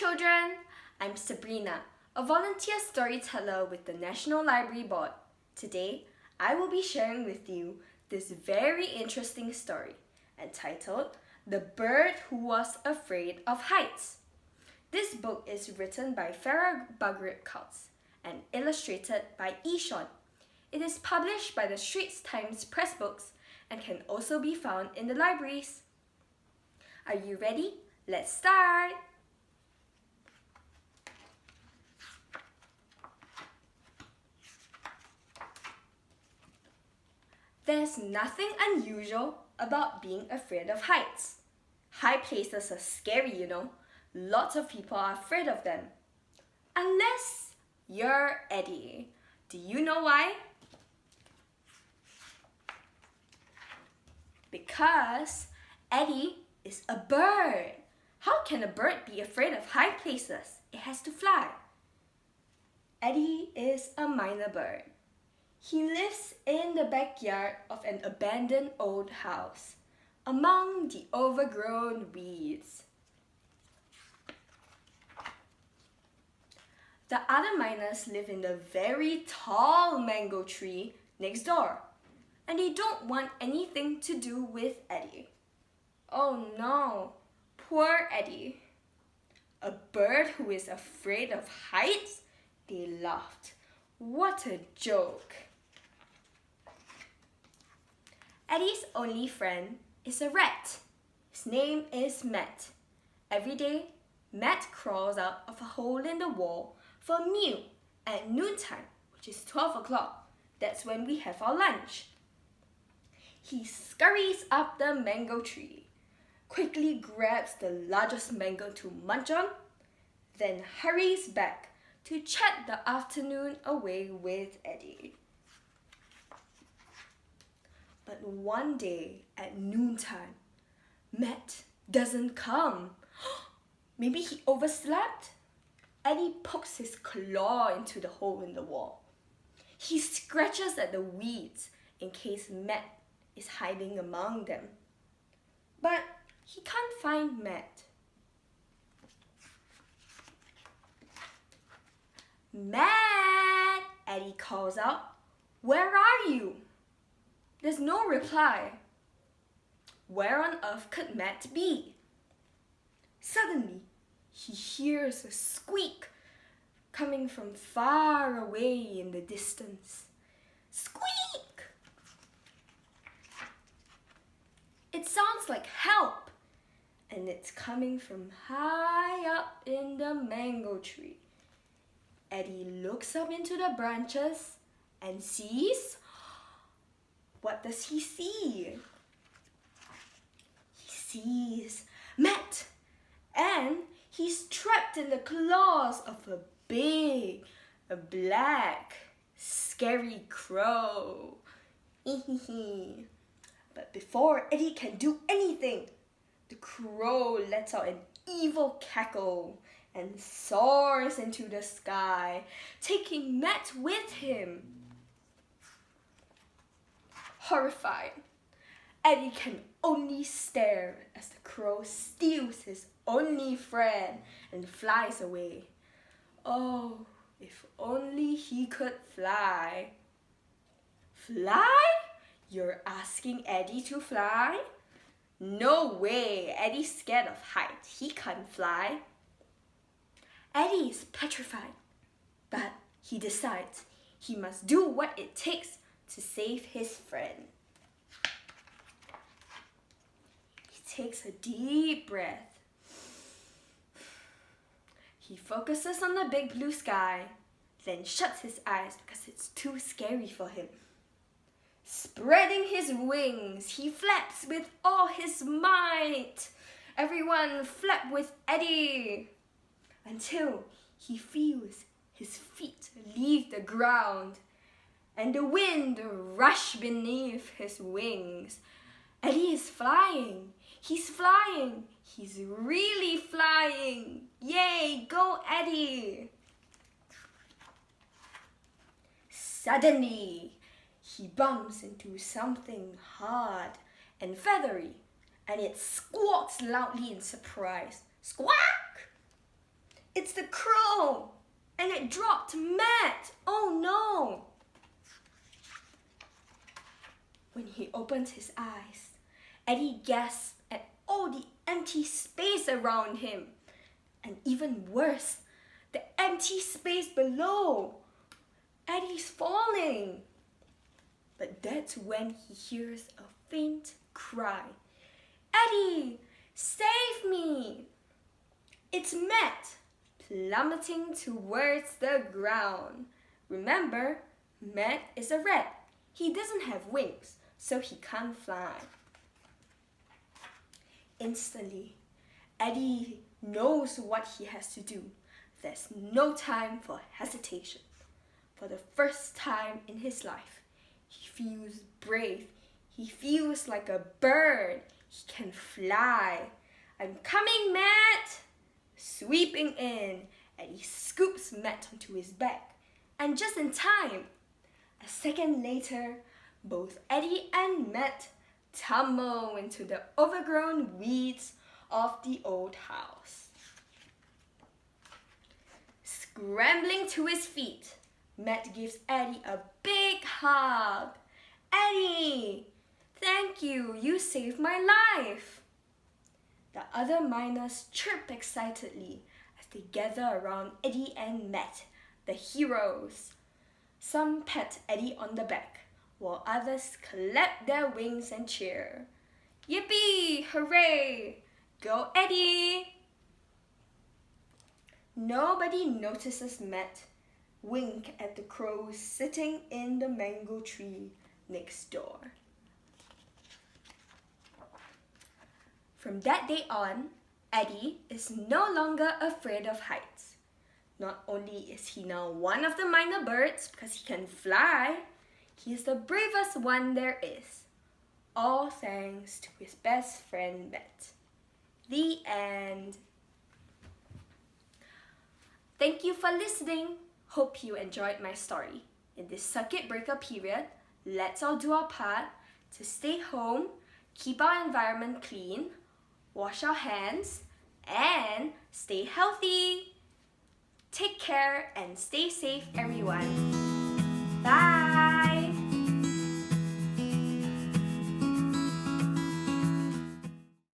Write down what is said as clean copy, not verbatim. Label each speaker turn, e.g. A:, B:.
A: children, I'm Sabrina, a volunteer storyteller with the National Library Board. Today, I will be sharing with you this very interesting story entitled The Bird Who Was Afraid of Heights. This book is written by Farah Bagrit-Kautz and illustrated by Ishon. It is published by the Straits Times Press books and can also be found in the libraries. Are you ready? Let's start! There's nothing unusual about being afraid of heights. High places are scary, you know. Lots of people are afraid of them. Unless you're Eddie. Do you know why? Because Eddie is a bird. How can a bird be afraid of high places? It has to fly. Eddie is a mynah bird. He lives in the backyard of an abandoned old house, among the overgrown weeds. The other mynahs live in the very tall mango tree next door, and they don't want anything to do with Eddie. Oh no, poor Eddie. A bird who is afraid of heights? They laughed. What a joke. Eddie's only friend is a rat. His name is Matt. Every day, Matt crawls out of a hole in the wall for a meal at noontime, which is 12 o'clock. That's when we have our lunch. He scurries up the mango tree, quickly grabs the largest mango to munch on, then hurries back to chat the afternoon away with Eddie. But one day at noontime, Matt doesn't come. Maybe he overslept? Eddie pokes his claw into the hole in the wall. He scratches at the weeds in case Matt is hiding among them. But he can't find Matt. Matt! Eddie calls out. Where are you? There's no reply. Where on earth could Matt be? Suddenly, he hears a squeak coming from far away in the distance. Squeak! It sounds like help, and it's coming from high up in the mango tree. Eddie looks up into the branches and sees... What does he see? He sees Matt, and he's trapped in the claws of a big, black, scary crow. But before Eddie can do anything, the crow lets out an evil cackle and soars into the sky, taking Matt with him. Horrified, Eddie can only stare as the crow steals his only friend and flies away. Oh, if only he could fly. Fly? You're asking Eddie to fly? No way, Eddie's scared of heights. He can't fly. Eddie is petrified, but he decides he must do what it takes to save his friend. He takes a deep breath. He focuses on the big blue sky, then shuts his eyes because it's too scary for him. Spreading his wings, he flaps with all his might. Everyone flap with Eddie until he feels his feet leave the ground and the wind rush beneath his wings. Eddie is flying. He's flying. He's really flying. Yay, go Eddie! Suddenly, he bumps into something hard and feathery, and it squawks loudly in surprise. Squawk! It's the crow! And it dropped Matt! Oh no! When he opened his eyes, Eddie gasped at all the empty space around him. And even worse, the empty space below. Eddie's falling. But that's when he hears a faint cry. Eddie, save me! It's Matt, plummeting towards the ground. Remember, Matt is a rat. He doesn't have wings, so he can't fly. Instantly, Eddie knows what he has to do. There's no time for hesitation. For the first time in his life, he feels brave. He feels like a bird. He can fly. I'm coming, Matt! Sweeping in, Eddie scoops Matt onto his back. And just in time, a second later, both Eddie and Matt tumble into the overgrown weeds of the old house. Scrambling to his feet, Matt gives Eddie a big hug. Eddie, thank you, you saved my life. The other miners chirp excitedly as they gather around Eddie and Matt, the heroes. Some pat Eddie on the back, while others clap their wings and cheer. Yippee! Hooray! Go Eddie! Nobody notices Matt wink at the crows sitting in the mango tree next door. From that day on, Eddie is no longer afraid of heights. Not only is he now one of the mynah birds because he can fly, he is the bravest one there is. All thanks to his best friend Matt. The end. Thank you for listening. Hope you enjoyed my story. In this circuit breaker period, let's all do our part to stay home, keep our environment clean, wash our hands, and stay healthy. Take care and stay safe, everyone.